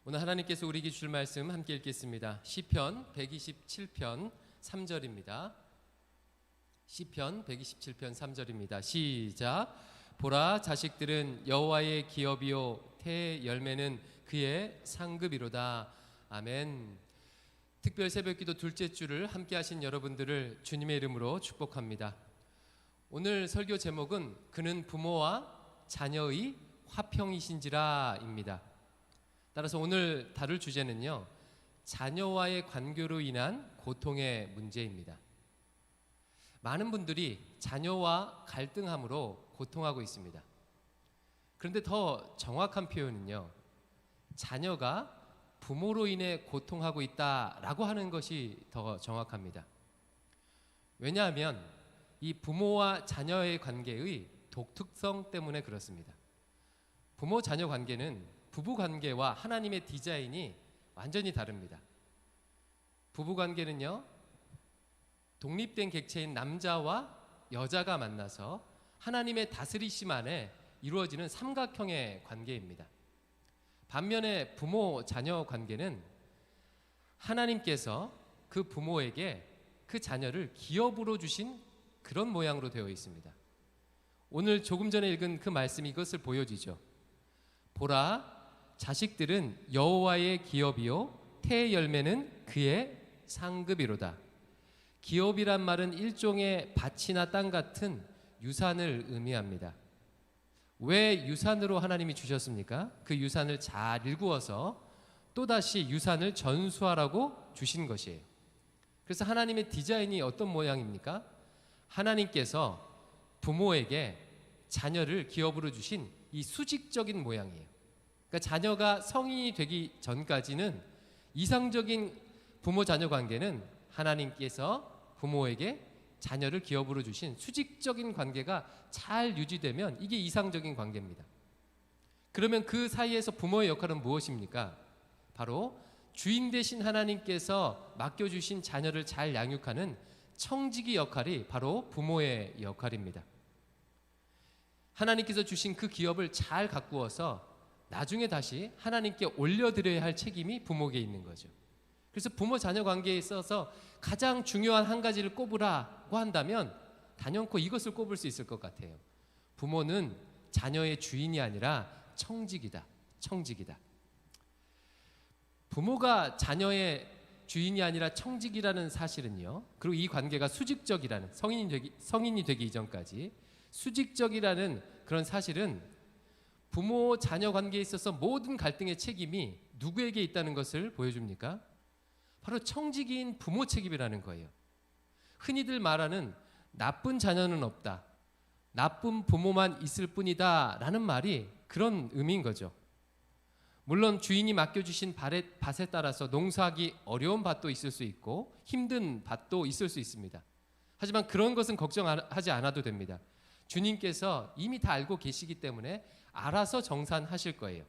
오늘 하나님께서 우리에게 주실 말씀 함께 읽겠습니다. 시편 127편 3절입니다. 시편 127편 3절입니다. 시작. 보라, 자식들은 여호와의 기업이요 태의 열매는 그의 상급이로다. 아멘. 특별 새벽기도 둘째 주를 함께 하신 여러분들을 주님의 이름으로 축복합니다. 오늘 설교 제목은 그는 부모와 자녀의 화평이신지라입니다. 따라서 오늘 다룰 주제는요, 자녀와의 관계로 인한 고통의 문제입니다. 많은 분들이 자녀와 갈등함으로 고통하고 있습니다. 그런데 더 정확한 표현은요, 자녀가 부모로 인해 고통하고 있다라고 하는 것이 더 정확합니다. 왜냐하면 이 부모와 자녀의 관계의 독특성 때문에 그렇습니다. 부모-자녀 관계는 부부관계와 하나님의 디자인이 완전히 다릅니다. 부부관계는요, 독립된 객체인 남자와 여자가 만나서 하나님의 다스리심 안에 이루어지는 삼각형의 관계입니다. 반면에 부모-자녀 관계는 하나님께서 그 부모에게 그 자녀를 기업으로 주신 그런 모양으로 되어 있습니다. 오늘 조금 전에 읽은 그 말씀이 이것을 보여주죠. 보라, 자식들은 여호와의 기업이요 태의 열매는 그의 상급이로다. 기업이란 말은 일종의 밭이나 땅 같은 유산을 의미합니다. 왜 유산으로 하나님이 주셨습니까? 그 유산을 잘 일구어서 또다시 유산을 전수하라고 주신 것이에요. 그래서 하나님의 디자인이 어떤 모양입니까? 하나님께서 부모에게 자녀를 기업으로 주신 이 수직적인 모양이에요. 그러니까 자녀가 성인이 되기 전까지는 이상적인 부모-자녀 관계는 하나님께서 부모에게 자녀를 기업으로 주신 수직적인 관계가 잘 유지되면 이게 이상적인 관계입니다. 그러면 그 사이에서 부모의 역할은 무엇입니까? 바로 주인 되신 하나님께서 맡겨주신 자녀를 잘 양육하는 청지기 역할이 바로 부모의 역할입니다. 하나님께서 주신 그 기업을 잘 가꾸어서 나중에 다시 하나님께 올려드려야 할 책임이 부모에게 있는 거죠. 그래서 부모-자녀 관계에 있어서 가장 중요한 한 가지를 꼽으라고 한다면 단연코 이것을 꼽을 수 있을 것 같아요. 부모는 자녀의 주인이 아니라 청직이다. 청직이다. 부모가 자녀의 주인이 아니라 청직이라는 사실은요, 그리고 이 관계가 수직적이라는 성인이 되기 이전까지 수직적이라는 그런 사실은 부모-자녀 관계에 있어서 모든 갈등의 책임이 누구에게 있다는 것을 보여줍니까? 바로 청지기인 부모 책임이라는 거예요. 흔히들 말하는 나쁜 자녀는 없다, 나쁜 부모만 있을 뿐이다 라는 말이 그런 의미인 거죠. 물론 주인이 맡겨주신 밭에 따라서 농사하기 어려운 밭도 있을 수 있고 힘든 밭도 있을 수 있습니다. 하지만 그런 것은 걱정하지 않아도 됩니다. 주님께서 이미 다 알고 계시기 때문에 알아서 정산하실 거예요.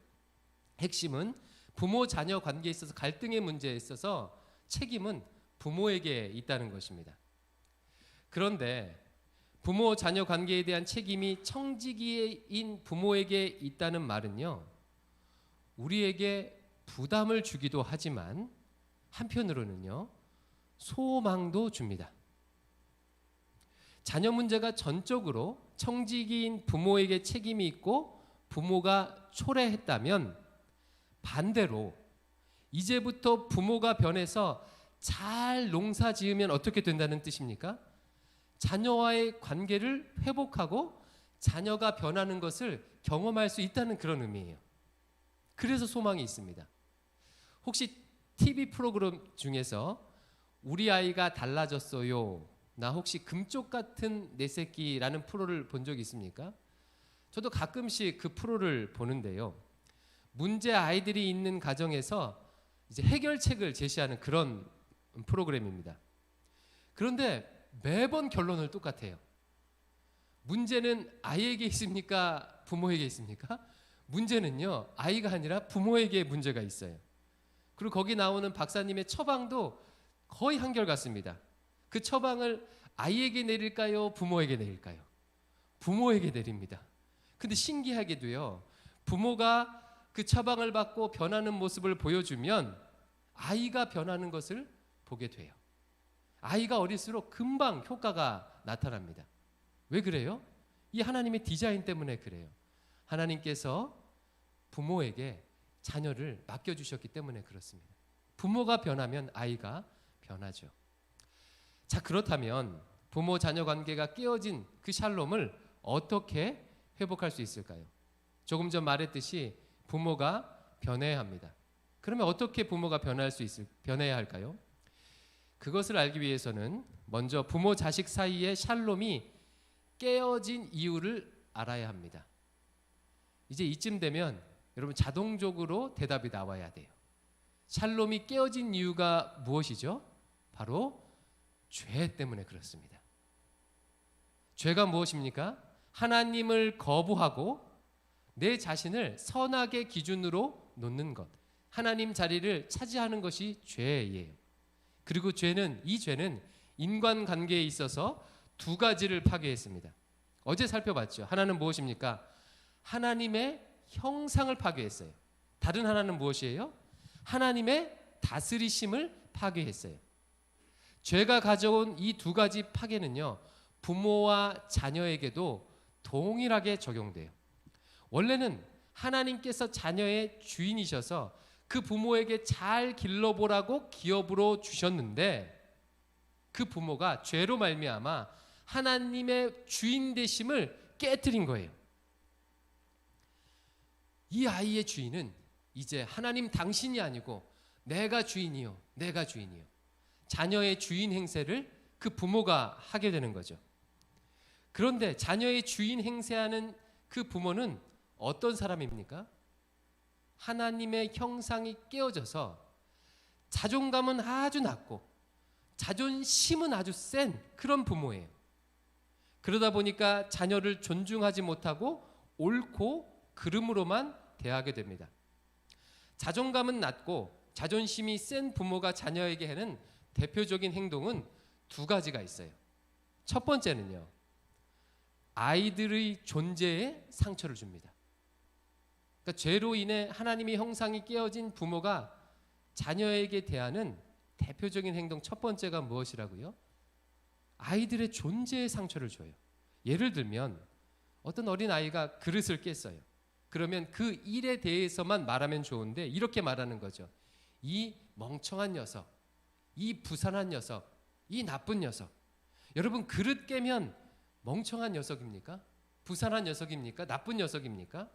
핵심은 부모-자녀 관계에 있어서 갈등의 문제에 있어서 책임은 부모에게 있다는 것입니다. 그런데 부모-자녀 관계에 대한 책임이 청지기인 부모에게 있다는 말은요, 우리에게 부담을 주기도 하지만 한편으로는요, 소망도 줍니다. 자녀 문제가 전적으로 청지기인 부모에게 책임이 있고 부모가 초래했다면 반대로 이제부터 부모가 변해서 잘 농사 지으면 어떻게 된다는 뜻입니까? 자녀와의 관계를 회복하고 자녀가 변하는 것을 경험할 수 있다는 그런 의미예요. 그래서 소망이 있습니다. 혹시 TV 프로그램 중에서 우리 아이가 달라졌어요, 나 혹시 금쪽 같은 내 새끼라는 프로를 본 적 있습니까? 저도 가끔씩 그 프로를 보는데요, 문제 아이들이 있는 가정에서 이제 해결책을 제시하는 그런 프로그램입니다. 그런데 매번 결론은 똑같아요. 문제는 아이에게 있습니까? 부모에게 있습니까? 문제는요, 아이가 아니라 부모에게 문제가 있어요. 그리고 거기 나오는 박사님의 처방도 거의 한결같습니다. 그 처방을 아이에게 내릴까요? 부모에게 내릴까요? 부모에게 내립니다. 근데 신기하게도요, 부모가 그 처방을 받고 변하는 모습을 보여주면 아이가 변하는 것을 보게 돼요. 아이가 어릴수록 금방 효과가 나타납니다. 왜 그래요? 이 하나님의 디자인 때문에 그래요. 하나님께서 부모에게 자녀를 맡겨주셨기 때문에 그렇습니다. 부모가 변하면 아이가 변하죠. 자, 그렇다면 부모 자녀 관계가 깨어진 그 샬롬을 어떻게 회복할 수 있을까요? 조금 전 말했듯이 부모가 변해야 합니다. 그러면 어떻게 부모가 변해야 할까요? 그것을 알기 위해서는 먼저 부모 자식 사이의 샬롬이 깨어진 이유를 알아야 합니다. 이제 이쯤 되면 여러분 자동적으로 대답이 나와야 돼요. 샬롬이 깨어진 이유가 무엇이죠? 바로 죄 때문에 그렇습니다. 죄가 무엇입니까? 하나님을 거부하고 내 자신을 선악의 기준으로 놓는 것, 하나님 자리를 차지하는 것이 죄예요. 그리고 이 죄는 인간관계에 있어서 두 가지를 파괴했습니다. 어제 살펴봤죠. 하나는 무엇입니까? 하나님의 형상을 파괴했어요. 다른 하나는 무엇이에요? 하나님의 다스리심을 파괴했어요. 죄가 가져온 이 두 가지 파괴는요, 부모와 자녀에게도 동일하게 적용돼요. 원래는 하나님께서 자녀의 주인이셔서 그 부모에게 잘 길러보라고 기업으로 주셨는데 그 부모가 죄로 말미암아 하나님의 주인 되심을 깨트린 거예요. 이 아이의 주인은 이제 하나님 당신이 아니고 내가 주인이요, 내가 주인이요. 자녀의 주인 행세를 그 부모가 하게 되는 거죠. 그런데 자녀의 주인 행세하는 그 부모는 어떤 사람입니까? 하나님의 형상이 깨어져서 자존감은 아주 낮고 자존심은 아주 센 그런 부모예요. 그러다 보니까 자녀를 존중하지 못하고 옳고 그름으로만 대하게 됩니다. 자존감은 낮고 자존심이 센 부모가 자녀에게 하는 대표적인 행동은 두 가지가 있어요. 첫 번째는요, 아이들의 존재에 상처를 줍니다. 그러니까 죄로 인해 하나님의 형상이 깨어진 부모가 자녀에게 대하는 대표적인 행동 첫 번째가 무엇이라고요? 아이들의 존재에 상처를 줘요. 예를 들면 어떤 어린아이가 그릇을 깼어요. 그러면 그 일에 대해서만 말하면 좋은데 이렇게 말하는 거죠. 이 멍청한 녀석, 이 부산한 녀석, 이 나쁜 녀석. 여러분, 그릇 깨면 멍청한 녀석입니까? 부산한 녀석입니까? 나쁜 녀석입니까?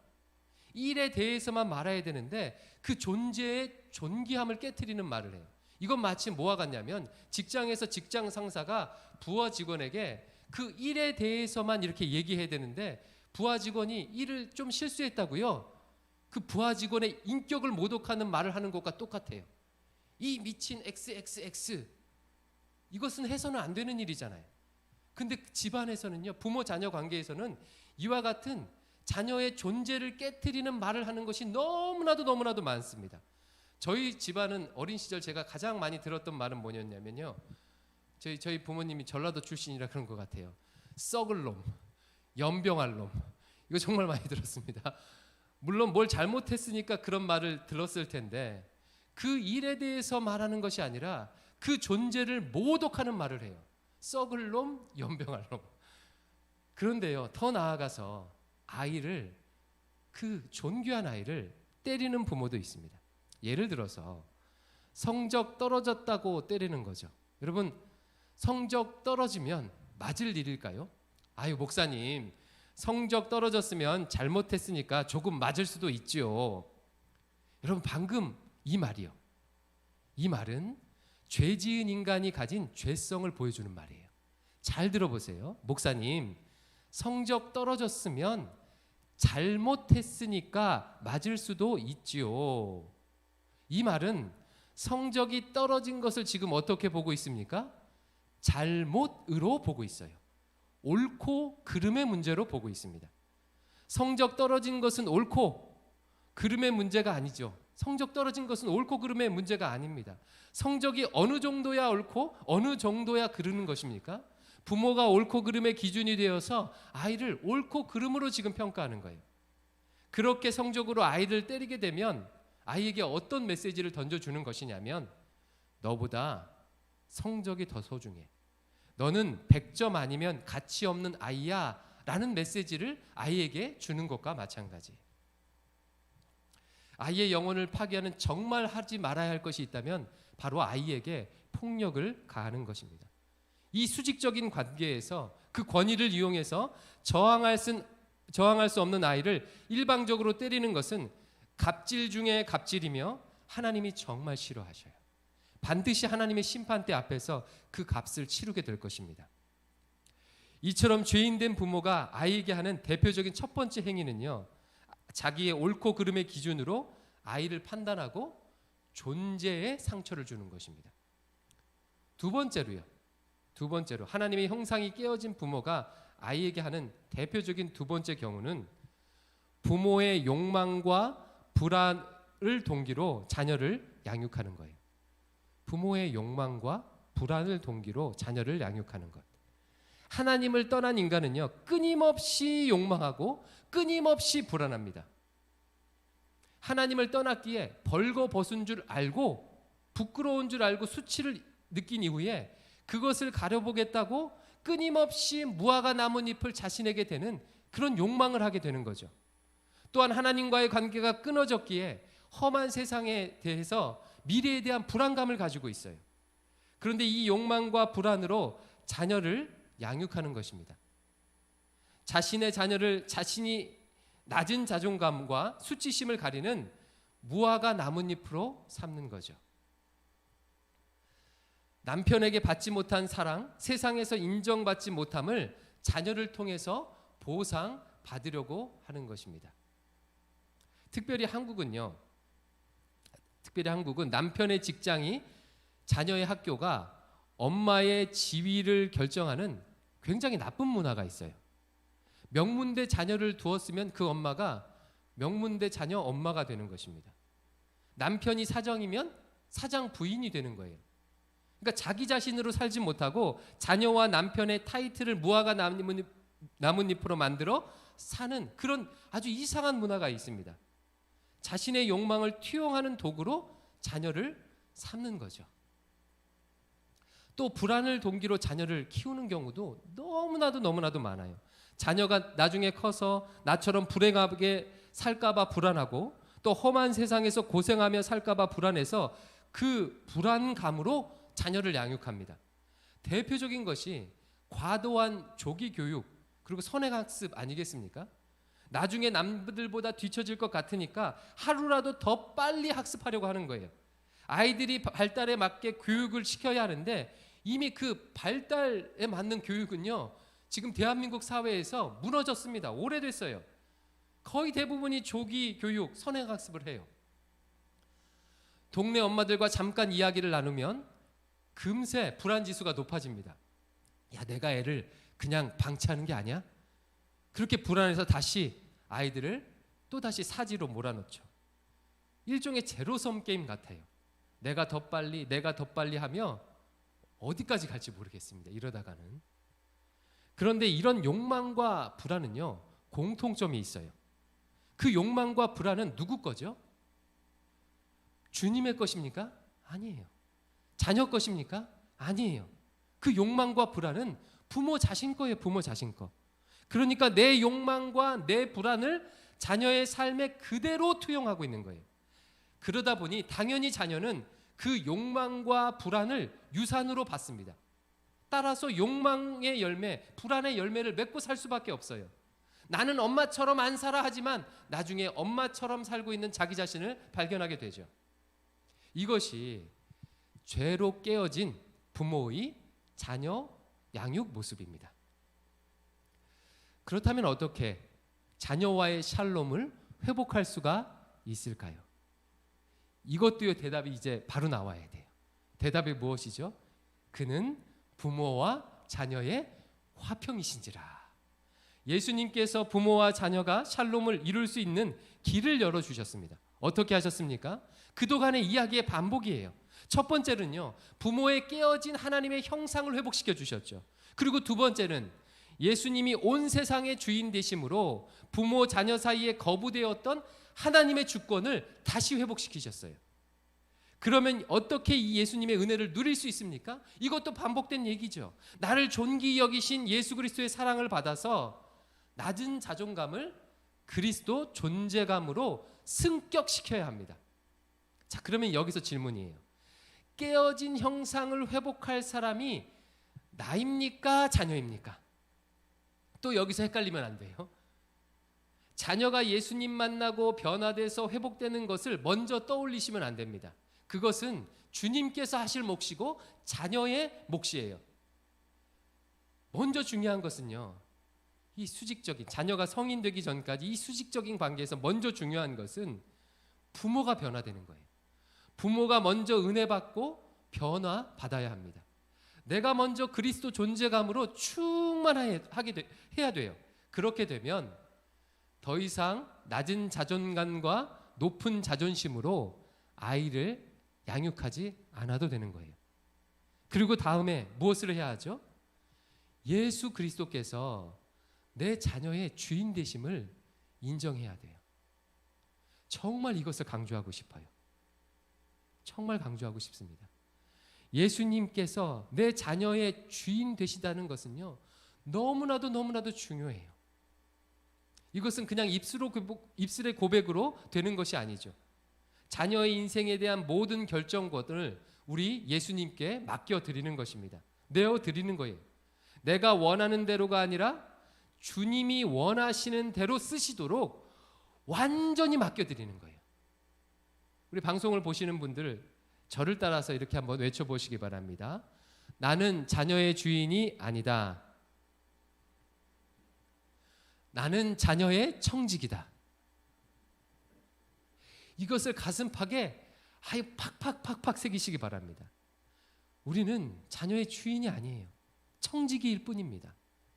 일에 대해서만 말해야 되는데 그 존재의 존귀함을 깨트리는 말을 해요. 이건 마치 뭐와 같냐면 직장에서 직장 상사가 부하 직원에게 그 일에 대해서만 이렇게 얘기해야 되는데 부하 직원이 일을 좀 실수했다고요. 그 부하 직원의 인격을 모독하는 말을 하는 것과 똑같아요. 이 미친 XXX, 이것은 해서는 안 되는 일이잖아요. 근데 집안에서는요, 부모 자녀 관계에서는 이와 같은 자녀의 존재를 깨트리는 말을 하는 것이 너무나도 많습니다. 저희 집안은 어린 시절 제가 가장 많이 들었던 말은 뭐였냐면요, 저희 부모님이 전라도 출신이라 그런 것 같아요. 썩을 놈, 연병할 놈, 이거 정말 많이 들었습니다. 물론 뭘 잘못했으니까 그런 말을 들었을 텐데 그 일에 대해서 말하는 것이 아니라 그 존재를 모독하는 말을 해요. 썩을 놈, 연병할 놈. 그런데요, 더 나아가서 아이를, 그 존귀한 아이를 때리는 부모도 있습니다. 예를 들어서 성적 떨어졌다고 때리는 거죠. 여러분, 성적 떨어지면 맞을 일일까요? 아유, 목사님, 성적 떨어졌으면 잘못했으니까 조금 맞을 수도 있지요. 여러분, 방금 이 말이요, 이 말은 죄 지은 인간이 가진 죄성을 보여주는 말이에요. 잘 들어보세요. 목사님, 성적 떨어졌으면 잘못했으니까 맞을 수도 있지요. 이 말은 성적이 떨어진 것을 지금 어떻게 보고 있습니까? 잘못으로 보고 있어요. 옳고 그름의 문제로 보고 있습니다. 성적 떨어진 것은 옳고 그름의 문제가 아니죠. 성적 떨어진 것은 옳고 그름의 문제가 아닙니다. 성적이 어느 정도야 옳고 어느 정도야 그르는 것입니까? 부모가 옳고 그름의 기준이 되어서 아이를 옳고 그름으로 지금 평가하는 거예요. 그렇게 성적으로 아이를 때리게 되면 아이에게 어떤 메시지를 던져주는 것이냐면 너보다 성적이 더 소중해. 너는 100점 아니면 가치 없는 아이야 라는 메시지를 아이에게 주는 것과 마찬가지. 아이의 영혼을 파괴하는 정말 하지 말아야 할 것이 있다면 바로 아이에게 폭력을 가하는 것입니다. 이 수직적인 관계에서 그 권위를 이용해서 저항할 수 없는 아이를 일방적으로 때리는 것은 갑질 중에 갑질이며 하나님이 정말 싫어하셔요. 반드시 하나님의 심판대 앞에서 그 값을 치르게 될 것입니다. 이처럼 죄인된 부모가 아이에게 하는 대표적인 첫 번째 행위는요, 자기의 옳고 그름의 기준으로 아이를 판단하고 존재에 상처를 주는 것입니다. 두 번째로 하나님의 형상이 깨어진 부모가 아이에게 하는 대표적인 두 번째 경우는 부모의 욕망과 불안을 동기로 자녀를 양육하는 거예요. 부모의 욕망과 불안을 동기로 자녀를 양육하는 것. 하나님을 떠난 인간은요, 끊임없이 욕망하고 끊임없이 불안합니다. 하나님을 떠났기에 벌거벗은 줄 알고 부끄러운 줄 알고 수치를 느낀 이후에 그것을 가려보겠다고 끊임없이 무화과 나뭇잎을 자신에게 대는 그런 욕망을 하게 되는 거죠. 또한 하나님과의 관계가 끊어졌기에 험한 세상에 대해서 미래에 대한 불안감을 가지고 있어요. 그런데 이 욕망과 불안으로 자녀를 양육하는 것입니다. 자신의 자녀를 자신이 낮은 자존감과 수치심을 가리는 무화과 나뭇잎으로 삼는 거죠. 남편에게 받지 못한 사랑, 세상에서 인정받지 못함을 자녀를 통해서 보상받으려고 하는 것입니다. 특별히 한국은 남편의 직장이 자녀의 학교가 엄마의 지위를 결정하는 굉장히 나쁜 문화가 있어요. 명문대 자녀를 두었으면 그 엄마가 명문대 자녀 엄마가 되는 것입니다. 남편이 사장이면 사장 부인이 되는 거예요. 그러니까 자기 자신으로 살지 못하고 자녀와 남편의 타이틀을 무화과 나뭇잎으로 만들어 사는 그런 아주 이상한 문화가 있습니다. 자신의 욕망을 투영하는 도구로 자녀를 삼는 거죠. 또 불안을 동기로 자녀를 키우는 경우도 너무나도 많아요. 자녀가 나중에 커서 나처럼 불행하게 살까봐 불안하고 또 험한 세상에서 고생하며 살까봐 불안해서 그 불안감으로 자녀를 양육합니다. 대표적인 것이 과도한 조기 교육 그리고 선행학습 아니겠습니까? 나중에 남들보다 뒤처질 것 같으니까 하루라도 더 빨리 학습하려고 하는 거예요. 아이들이 발달에 맞게 교육을 시켜야 하는데 이미 그 발달에 맞는 교육은요, 지금 대한민국 사회에서 무너졌습니다. 오래됐어요. 거의 대부분이 조기 교육, 선행학습을 해요. 동네 엄마들과 잠깐 이야기를 나누면 금세 불안지수가 높아집니다. 야, 내가 애를 그냥 방치하는 게 아니야? 그렇게 불안해서 다시 아이들을 또다시 사지로 몰아넣죠. 일종의 제로섬 게임 같아요. 내가 더 빨리 하며 어디까지 갈지 모르겠습니다. 이러다가는. 그런데 이런 욕망과 불안은요, 공통점이 있어요. 그 욕망과 불안은 누구 거죠? 주님의 것입니까? 아니에요. 자녀 것입니까? 아니에요. 그 욕망과 불안은 부모 자신 거예요. 부모 자신 거. 그러니까 내 욕망과 내 불안을 자녀의 삶에 그대로 투영하고 있는 거예요. 그러다 보니 당연히 자녀는 그 욕망과 불안을 유산으로 받습니다. 따라서 욕망의 열매, 불안의 열매를 맺고 살 수밖에 없어요. 나는 엄마처럼 안 살아 하지만 나중에 엄마처럼 살고 있는 자기 자신을 발견하게 되죠. 이것이 죄로 깨어진 부모의 자녀 양육 모습입니다. 그렇다면 어떻게 자녀와의 샬롬을 회복할 수가 있을까요? 이것도요, 대답이 이제 바로 나와야 돼요. 대답이 무엇이죠? 그는 부모와 자녀의 화평이신지라. 예수님께서 부모와 자녀가 샬롬을 이룰 수 있는 길을 열어주셨습니다. 어떻게 하셨습니까? 그동안의 이야기의 반복이에요. 첫 번째는요, 부모의 깨어진 하나님의 형상을 회복시켜 주셨죠. 그리고 두 번째는 예수님이 온 세상의 주인 되심으로 부모 자녀 사이에 거부되었던 하나님의 주권을 다시 회복시키셨어요. 그러면 어떻게 이 예수님의 은혜를 누릴 수 있습니까? 이것도 반복된 얘기죠. 나를 존귀히 여기신 예수 그리스도의 사랑을 받아서 낮은 자존감을 그리스도 존재감으로 승격시켜야 합니다. 자, 그러면 여기서 질문이에요. 깨어진 형상을 회복할 사람이 나입니까? 자녀입니까? 또 여기서 헷갈리면 안 돼요. 자녀가 예수님 만나고 변화돼서 회복되는 것을 먼저 떠올리시면 안 됩니다. 그것은 주님께서 하실 몫이고 자녀의 몫이에요. 먼저 중요한 것은요, 이 수직적인, 자녀가 성인 되기 전까지 이 수직적인 관계에서 먼저 중요한 것은 부모가 변화되는 거예요. 부모가 먼저 은혜 받고 변화 받아야 합니다. 내가 먼저 그리스도 존재감으로 해야 돼요. 그렇게 되면 더 이상 낮은 자존감과 높은 자존심으로 아이를 양육하지 않아도 되는 거예요. 그리고 다음에 무엇을 해야 하죠? 예수 그리스도께서 내 자녀의 주인 되심을 인정해야 돼요. 정말 이것을 강조하고 싶어요. 정말 강조하고 싶습니다. 예수님께서 내 자녀의 주인 되시다는 것은요, 너무나도 중요해요. 이것은 그냥 입술의 고백으로 되는 것이 아니죠. 자녀의 인생에 대한 모든 결정권을 우리 예수님께 맡겨드리는 것입니다. 내어드리는 거예요. 내가 원하는 대로가 아니라 주님이 원하시는 대로 쓰시도록 완전히 맡겨드리는 거예요. 우리 방송을 보시는 분들, 저를 따라서 이렇게 한번 외쳐보시기 바랍니다. 나는 자녀의 주인이 아니다. 나는 자녀의 청직이다. 이것을 가슴팍에 아예 팍팍 새기시기 바랍니다. 우리는 자녀의 주인이 아니에요. 청지기일 뿐입니다.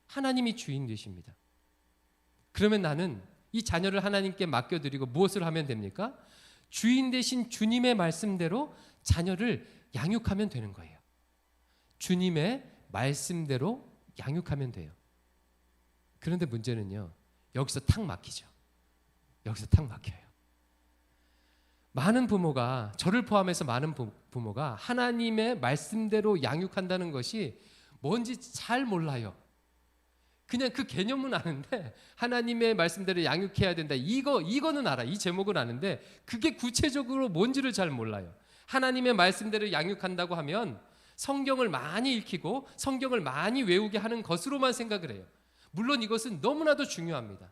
하나님이 주인 되십니다. 그러면 나는 이 자녀를 하나님께 맡겨드리고 무엇을 하면 됩니까? 주인 되신 주님의 말씀대로 자녀를 양육하면 되는 거예요. 주님의 말씀대로 양육하면 돼요. 그런데 문제는요, 여기서 탁 막히죠. 여기서 탁 막혀요. 많은 부모가, 저를 포함해서 많은 부모가 하나님의 말씀대로 양육한다는 것이 뭔지 잘 몰라요. 그냥 그 개념은 아는데 하나님의 말씀대로 양육해야 된다. 이거는 알아. 이 제목은 아는데 그게 구체적으로 뭔지를 잘 몰라요. 하나님의 말씀대로 양육한다고 하면 성경을 많이 읽히고 성경을 많이 외우게 하는 것으로만 생각을 해요. 물론 이것은 너무나도 중요합니다.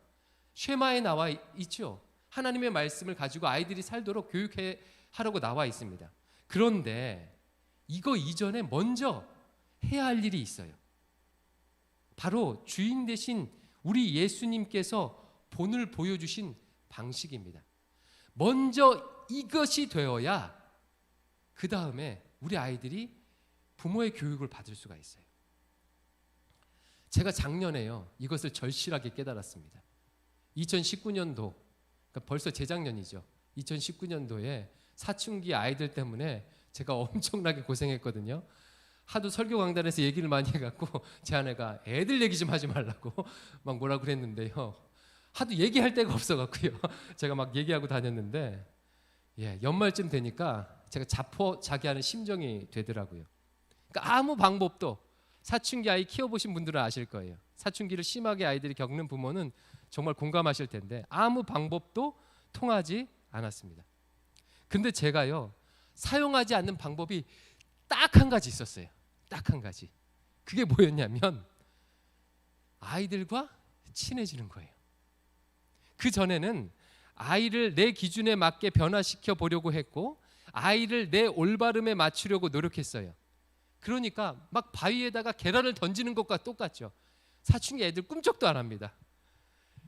쉐마에 나와 있죠. 하나님의 말씀을 가지고 아이들이 살도록 교육하라고 나와 있습니다. 그런데 이거 이전에 먼저 해야 할 일이 있어요. 바로 주인 되신 우리 예수님께서 본을 보여주신 방식입니다. 먼저 이것이 되어야 그 다음에 우리 아이들이 부모의 교육을 받을 수가 있어요. 제가 작년에요, 이것을 절실하게 깨달았습니다. 2019년도, 그러니까 벌써 재작년이죠. 2019년도에 사춘기 아이들 때문에 제가 엄청나게 고생했거든요. 하도 설교 강단에서 얘기를 많이 해갖고 제 아내가 애들 얘기 좀 하지 말라고 막 뭐라 그랬는데요. 하도 얘기할 데가 없어갖고요. 제가 막 얘기하고 다녔는데, 연말쯤 되니까 제가 자포자기하는 심정이 되더라고요. 그러니까 아무 방법도, 사춘기 아이 키워보신 분들은 아실 거예요. 사춘기를 심하게 아이들이 겪는 부모는 정말 공감하실 텐데 아무 방법도 통하지 않았습니다. 근데 제가요, 사용하지 않는 방법이 딱 한 가지 있었어요. 딱 한 가지. 그게 뭐였냐면 아이들과 친해지는 거예요. 그 전에는 아이를 내 기준에 맞게 변화시켜 보려고 했고 아이를 내 올바름에 맞추려고 노력했어요. 그러니까 막 바위에다가 계란을 던지는 것과 똑같죠. 사춘기 애들 꿈쩍도 안 합니다.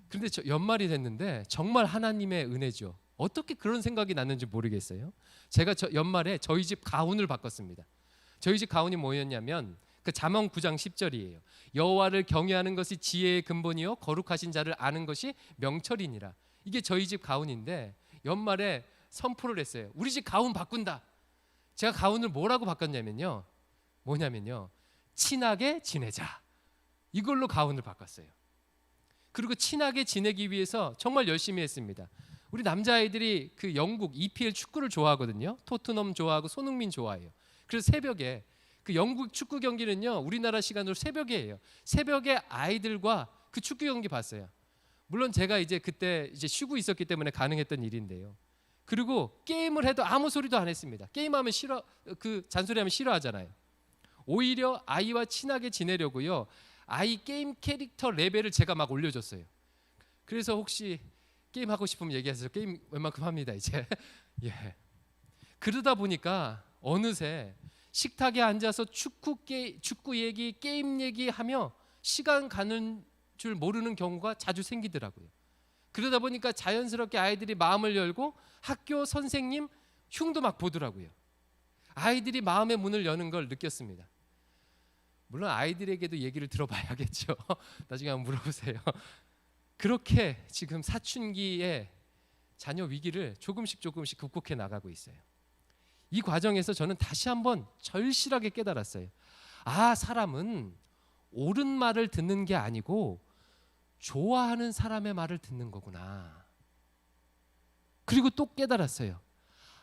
그런데 연말이 됐는데 정말 하나님의 은혜죠. 어떻게 그런 생각이 났는지 모르겠어요. 제가 연말에 저희 집 가훈을 바꿨습니다. 저희 집 가훈이 뭐였냐면 그 잠언 9장 10절이에요. 여호와를 경외하는 것이 지혜의 근본이요 거룩하신 자를 아는 것이 명철이니라. 이게 저희 집 가훈인데 연말에 선포를 했어요. 우리 집 가훈 바꾼다. 제가 가훈을 뭐라고 바꿨냐면요. 친하게 지내자. 이걸로 가훈을 바꿨어요. 그리고 친하게 지내기 위해서 정말 열심히 했습니다. 우리 남자아이들이 그 영국 EPL 축구를 좋아하거든요. 토트넘 좋아하고 손흥민 좋아해요. 그래서 새벽에 그 영국 축구 경기는요, 우리나라 시간으로 새벽에 해요. 새벽에 아이들과 그 축구 경기 봤어요. 물론 제가 이제 그때 이제 쉬고 있었기 때문에 가능했던 일인데요. 그리고 게임을 해도 아무 소리도 안 했습니다. 게임하면 싫어, 그 잔소리하면 싫어하잖아요. 오히려 아이와 친하게 지내려고요, 아이 게임 캐릭터 레벨을 제가 막 올려줬어요. 그래서 혹시 게임 하고 싶으면 얘기하세요. 게임 웬만큼 합니다 이제. 예. 그러다 보니까 어느새 식탁에 앉아서 축구 얘기, 게임 얘기하며 시간 가는 줄 모르는 경우가 자주 생기더라고요. 그러다 보니까 자연스럽게 아이들이 마음을 열고 학교 선생님 흉도 막 보더라고요. 아이들이 마음의 문을 여는 걸 느꼈습니다. 물론 아이들에게도 얘기를 들어봐야겠죠. 나중에 한번 물어보세요. 그렇게 지금 사춘기의 자녀 위기를 조금씩 극복해 나가고 있어요. 이 과정에서 저는 다시 한번 절실하게 깨달았어요. 아, 사람은 옳은 말을 듣는 게 아니고 좋아하는 사람의 말을 듣는 거구나. 그리고 또 깨달았어요.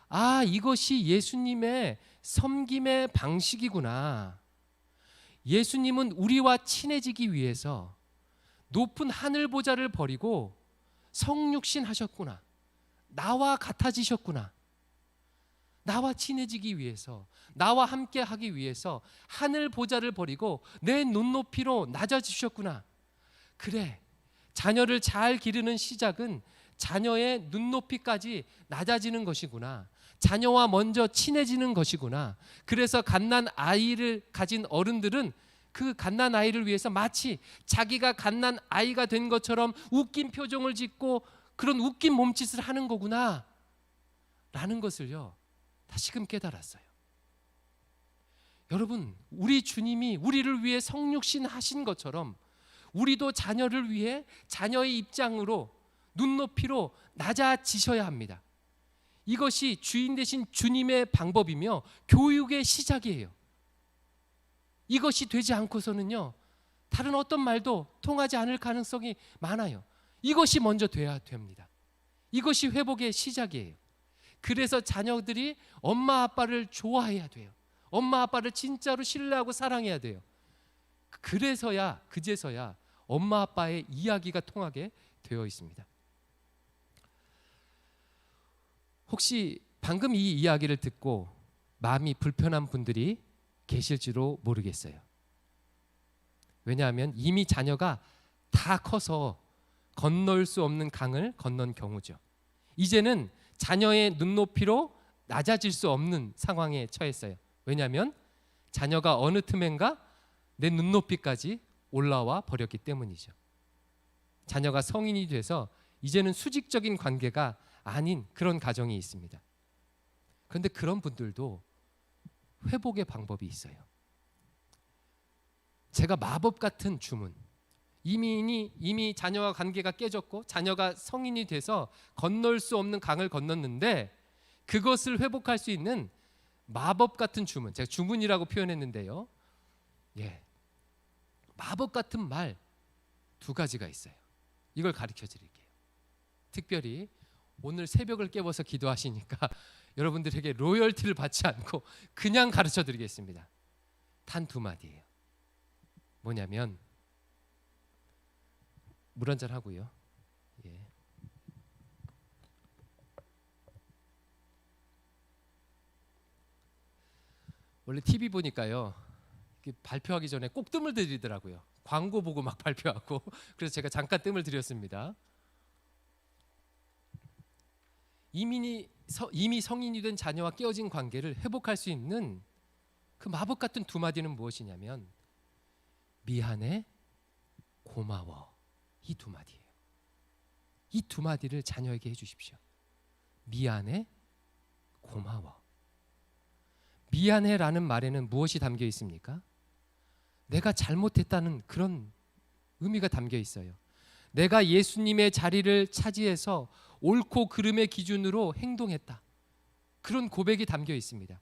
아, 이것이 예수님의 섬김의 방식이구나. 예수님은 우리와 친해지기 위해서 높은 하늘 보좌를 버리고 성육신 하셨구나. 나와 같아지셨구나. 나와 친해지기 위해서, 나와 함께 하기 위해서 하늘 보좌를 버리고 내 눈높이로 낮아지셨구나. 그래, 자녀를 잘 기르는 시작은 자녀의 눈높이까지 낮아지는 것이구나. 자녀와 먼저 친해지는 것이구나. 그래서 갓난 아이를 가진 어른들은 그 갓난 아이를 위해서 마치 자기가 갓난 아이가 된 것처럼 웃긴 표정을 짓고 그런 웃긴 몸짓을 하는 거구나 라는 것을요, 다시금 깨달았어요. 여러분, 우리 주님이 우리를 위해 성육신 하신 것처럼 우리도 자녀를 위해 자녀의 입장으로 눈높이로 낮아지셔야 합니다. 이것이 주인 되신 주님의 방법이며 교육의 시작이에요. 이것이 되지 않고서는요, 다른 어떤 말도 통하지 않을 가능성이 많아요. 이것이 먼저 돼야 됩니다. 이것이 회복의 시작이에요. 그래서 자녀들이 엄마 아빠를 좋아해야 돼요. 엄마 아빠를 진짜로 신뢰하고 사랑해야 돼요. 그제서야 엄마 아빠의 이야기가 통하게 되어 있습니다. 혹시 방금 이 이야기를 듣고 마음이 불편한 분들이 계실지도 모르겠어요. 왜냐하면 이미 자녀가 다 커서 건널 수 없는 강을 건넌 경우죠. 이제는 자녀의 눈높이로 낮아질 수 없는 상황에 처했어요. 왜냐하면 자녀가 어느 틈엔가 내 눈높이까지 올라와 버렸기 때문이죠. 자녀가 성인이 돼서 이제는 수직적인 관계가 아닌 그런 가정이 있습니다. 그런데 그런 분들도 회복의 방법이 있어요. 제가 마법 같은 주문, 이미 자녀와 관계가 깨졌고 자녀가 성인이 돼서 건널 수 없는 강을 건넜는데 그것을 회복할 수 있는 마법 같은 주문, 제가 주문이라고 표현했는데요, 예, 마법 같은 말 2가지가 있어요. 이걸 가르쳐 드릴게요. 특별히 오늘 새벽을 깨워서 기도하시니까 여러분들에게 로열티를 받지 않고 그냥 가르쳐 드리겠습니다. 단 2마디예요. 뭐냐면, 물 한잔 하고요. 예. 원래 TV 보니까요, 발표하기 전에 꼭 뜸을 들이더라고요. 광고 보고 막 발표하고. 그래서 제가 잠깐 뜸을 들였습니다. 이미 성인이 된 자녀와 깨어진 관계를 회복할 수 있는 그 마법 같은 2마디는 무엇이냐면, 미안해, 고마워. 이 2마디예요. 이 2마디를 자녀에게 해주십시오. 미안해, 고마워. 미안해라는 말에는 무엇이 담겨 있습니까? 내가 잘못했다는 그런 의미가 담겨 있어요. 내가 예수님의 자리를 차지해서 옳고 그름의 기준으로 행동했다. 그런 고백이 담겨 있습니다.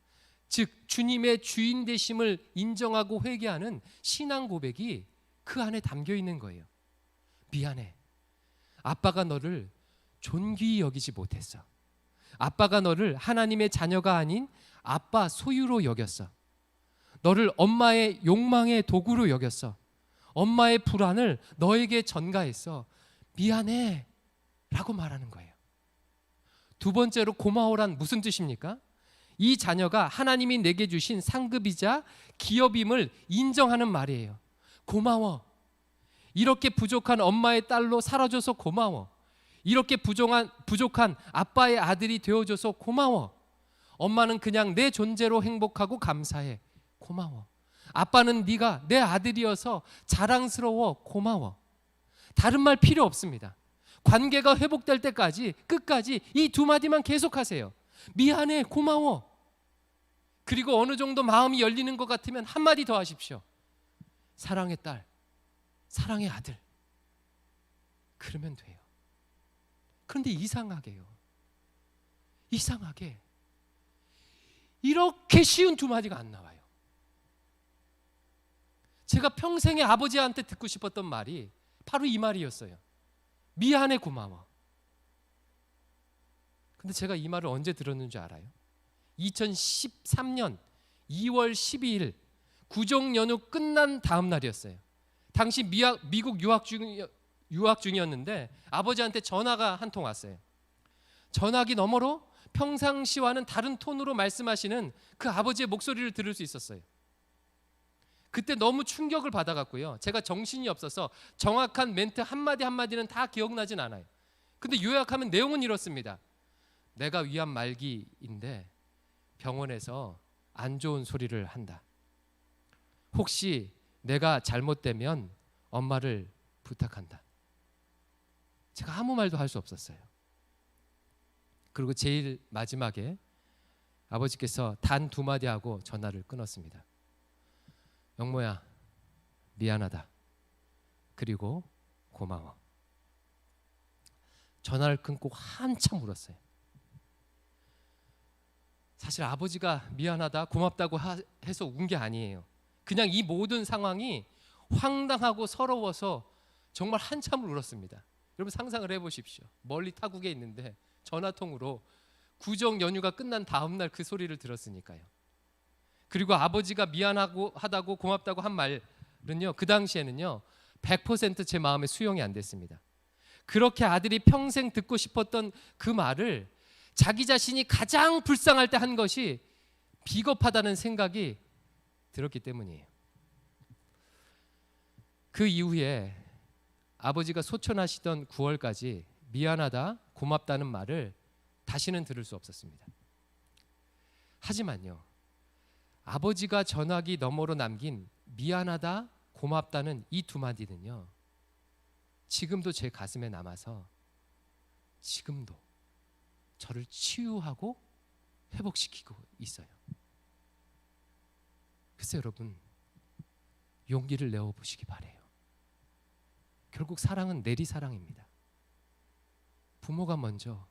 즉 주님의 주인 되심을 인정하고 회개하는 신앙 고백이 그 안에 담겨 있는 거예요. 미안해. 아빠가 너를 존귀히 여기지 못했어. 아빠가 너를 하나님의 자녀가 아닌 아빠 소유로 여겼어. 너를 엄마의 욕망의 도구로 여겼어. 엄마의 불안을 너에게 전가했어. 미안해 라고 말하는 거예요. 두 번째로 고마워란 무슨 뜻입니까? 이 자녀가 하나님이 내게 주신 상급이자 기업임을 인정하는 말이에요. 고마워. 이렇게 부족한 엄마의 딸로 살아줘서 고마워. 이렇게 부족한 아빠의 아들이 되어줘서 고마워. 엄마는 그냥 내 존재로 행복하고 감사해. 고마워. 아빠는 네가 내 아들이어서 자랑스러워. 고마워. 다른 말 필요 없습니다. 관계가 회복될 때까지 끝까지 이 두 마디만 계속하세요. 미안해, 고마워. 그리고 어느 정도 마음이 열리는 것 같으면 한 마디 더 하십시오. 사랑의 딸, 사랑의 아들. 그러면 돼요. 그런데 이상하게 이렇게 쉬운 두 마디가 안 나와요. 제가 평생에 아버지한테 듣고 싶었던 말이 바로 이 말이었어요. 미안해, 고마워. 근데 제가 이 말을 언제 들었는 줄 알아요? 2013년 2월 12일 구정 연휴 끝난 다음 날이었어요. 당시 미국 유학 중이었는데 아버지한테 전화가 한 통 왔어요. 전화기 너머로 평상시와는 다른 톤으로 말씀하시는 그 아버지의 목소리를 들을 수 있었어요. 그때 너무 충격을 받아갔고요. 제가 정신이 없어서 정확한 멘트 한마디 한마디는 다 기억나진 않아요. 근데 요약하면 내용은 이렇습니다. 내가 위암 말기인데 병원에서 안 좋은 소리를 한다. 혹시 내가 잘못되면 엄마를 부탁한다. 제가 아무 말도 할 수 없었어요. 그리고 제일 마지막에 아버지께서 단 두 마디 하고 전화를 끊었습니다. 영모야, 미안하다. 그리고 고마워. 전화를 끊고 한참 울었어요. 사실 아버지가 미안하다, 고맙다고 해서 운 게 아니에요. 그냥 이 모든 상황이 황당하고 서러워서 정말 한참을 울었습니다. 여러분 상상을 해보십시오. 멀리 타국에 있는데 전화통으로 구정 연휴가 끝난 다음 날 그 소리를 들었으니까요. 그리고 아버지가 미안하다고 고맙다고 한 말은요, 그 당시에는요 100% 제 마음에 수용이 안 됐습니다. 그렇게 아들이 평생 듣고 싶었던 그 말을 자기 자신이 가장 불쌍할 때 한 것이 비겁하다는 생각이 들었기 때문이에요. 그 이후에 아버지가 소천하시던 9월까지 미안하다, 고맙다는 말을 다시는 들을 수 없었습니다. 하지만요, 아버지가 전화기 너머로 남긴 미안하다, 고맙다는 이 두 마디는요, 지금도 제 가슴에 남아서 지금도 저를 치유하고 회복시키고 있어요. 글쎄 여러분, 용기를 내어보시기 바래요. 결국 사랑은 내리사랑입니다. 부모가 먼저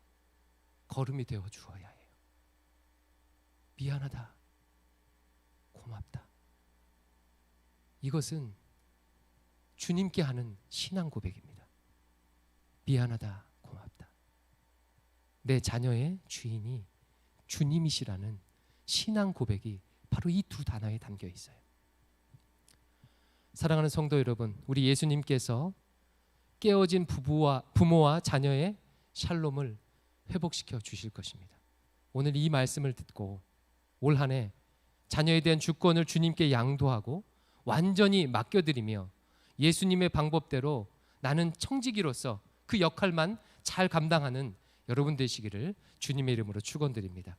걸음이 되어 주어야 해요. 미안하다, 고맙다. 이것은 주님께 하는 신앙 고백입니다. 미안하다, 고맙다. 내 자녀의 주인이 주님이시라는 신앙 고백이 바로 이 두 단어에 담겨 있어요. 사랑하는 성도 여러분, 우리 예수님께서 깨어진 부모와 자녀의 샬롬을 회복시켜 주실 것입니다. 오늘 이 말씀을 듣고 올 한 해 자녀에 대한 주권을 주님께 양도하고 완전히 맡겨드리며 예수님의 방법대로 나는 청지기로서 그 역할만 잘 감당하는 여러분 되시기를 주님의 이름으로 축원드립니다.